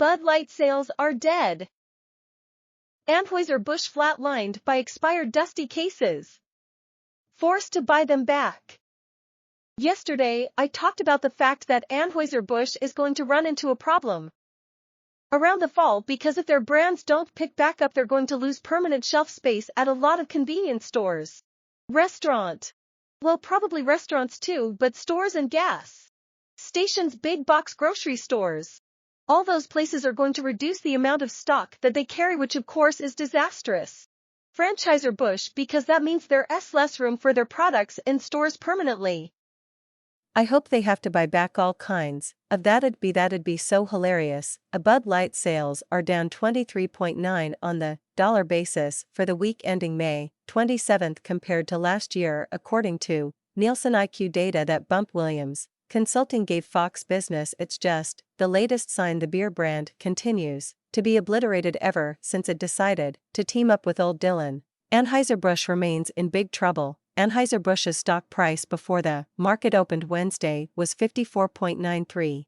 Bud Light sales are dead. Anheuser-Busch flatlined by expired dusty cases. Forced to buy them back. Yesterday, I talked about the fact that Anheuser-Busch is going to run into a problem around the fall because if their brands don't pick back up, they're going to lose permanent shelf space at a lot of convenience stores. Well, probably restaurants too, but stores and gas stations, big box grocery stores. All those places are going to reduce the amount of stock that they carry, which of course is disastrous. Anheuser-Busch, because that means there's less room for their products in stores permanently. I hope they have to buy back all kinds of that'd be so hilarious. A Bud Light sales are down 23.9 on the dollar basis for the week ending May 27th compared to last year, according to Nielsen IQ data that bumped Williams Consulting gave Fox Business. It's just the latest sign the beer brand continues to be obliterated ever since it decided to team up with Old Dylan. Anheuser-Busch remains in big trouble. Anheuser-Busch's stock price before the market opened Wednesday was $54.93.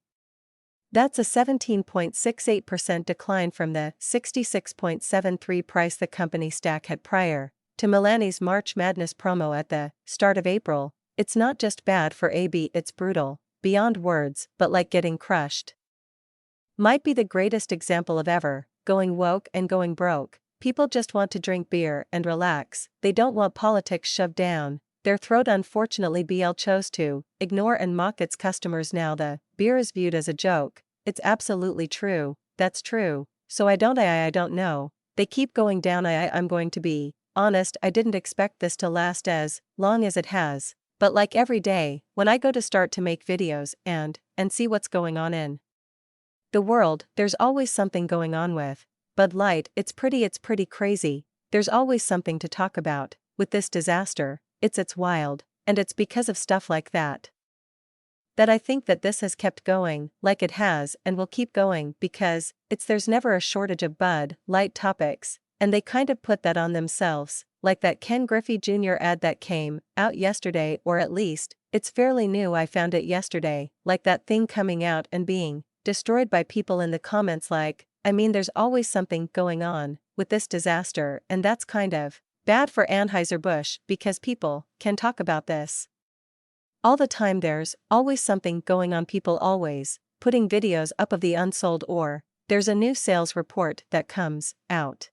That's a 17.68% decline from the $66.73 price the company stock had prior to Milani's March Madness promo at the start of April. It's not just bad for AB, it's brutal, beyond words, but like getting crushed. Might be the greatest example of ever, going woke and going broke. People just want to drink beer and relax, they don't want politics shoved down their throat. Unfortunately, BL chose to ignore and mock its customers. Now the beer is viewed as a joke. It's absolutely true, that's true, so I don't know, they keep going down. I'm going to be honest, I didn't expect this to last as long as it has, but like every day, when I go to start to make videos and see what's going on in the world, there's always something going on with Bud Light. It's pretty crazy. There's always something to talk about with this disaster. It's wild, and it's because of stuff like that I think that this has kept going like it has and will keep going, because there's never a shortage of Bud Light topics, and they kind of put that on themselves, like that Ken Griffey Jr. ad that came out yesterday, or at least it's fairly new. I found it yesterday, like that thing coming out and being destroyed by people in the comments. Like, I mean, there's always something going on with this disaster, and that's kind of bad for Anheuser-Busch because people can talk about this all the time. There's always something going on, people always putting videos up of the unsold, or there's a new sales report that comes out.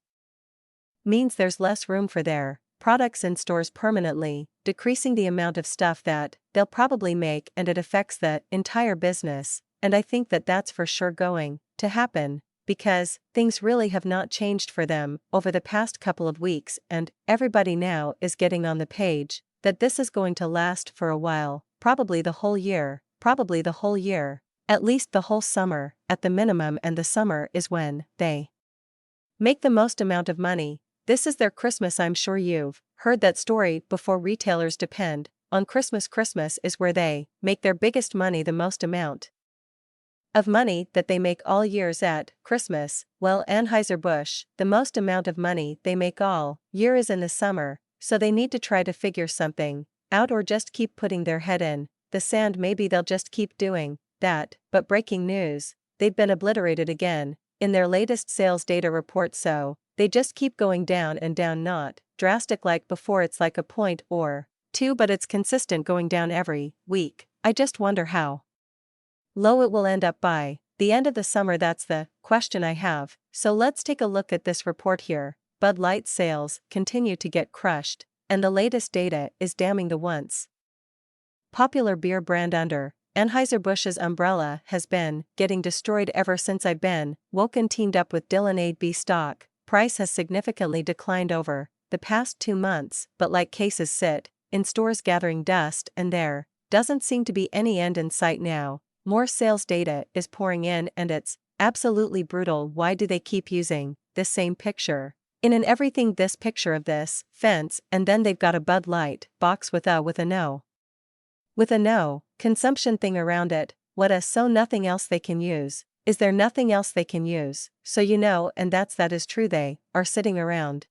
Means there's less room for their products in stores permanently, decreasing the amount of stuff that they'll probably make, and it affects the entire business. And I think that that's for sure going to happen, because things really have not changed for them over the past couple of weeks, and everybody now is getting on the page that this is going to last for a while, probably the whole year, at least the whole summer, at the minimum, and the summer is when they make the most amount of money. This is their Christmas. I'm sure you've heard that story before. Retailers depend on Christmas. Christmas is where they make their biggest money, the most amount of money that they make all years at Christmas. Well, Anheuser-Busch, the most amount of money they make all year is in the summer, so they need to try to figure something out, or just keep putting their head in the sand. Maybe they'll just keep doing that. But breaking news, they've been obliterated again in their latest sales data report, so they just keep going down and down. Not drastic like before, it's like a point or two, but it's consistent, going down every week. I just wonder how low it will end up by the end of the summer. That's the question I have. So let's take a look at this report here. Bud Light sales continue to get crushed, and the latest data is damning. The once popular beer brand under Anheuser-Busch's umbrella has been getting destroyed ever since I've been woke and teamed up with Dylan. AB stock price has significantly declined over the past 2 months, but like cases sit in stores gathering dust, and there doesn't seem to be any end in sight now. More sales data is pouring in, and it's absolutely brutal. Why do they keep using this same picture in and everything? This picture of this fence, and then they've got a Bud Light box with a no consumption thing around it. So nothing else they can use? Is there nothing else they can use? So and that is true, they are sitting around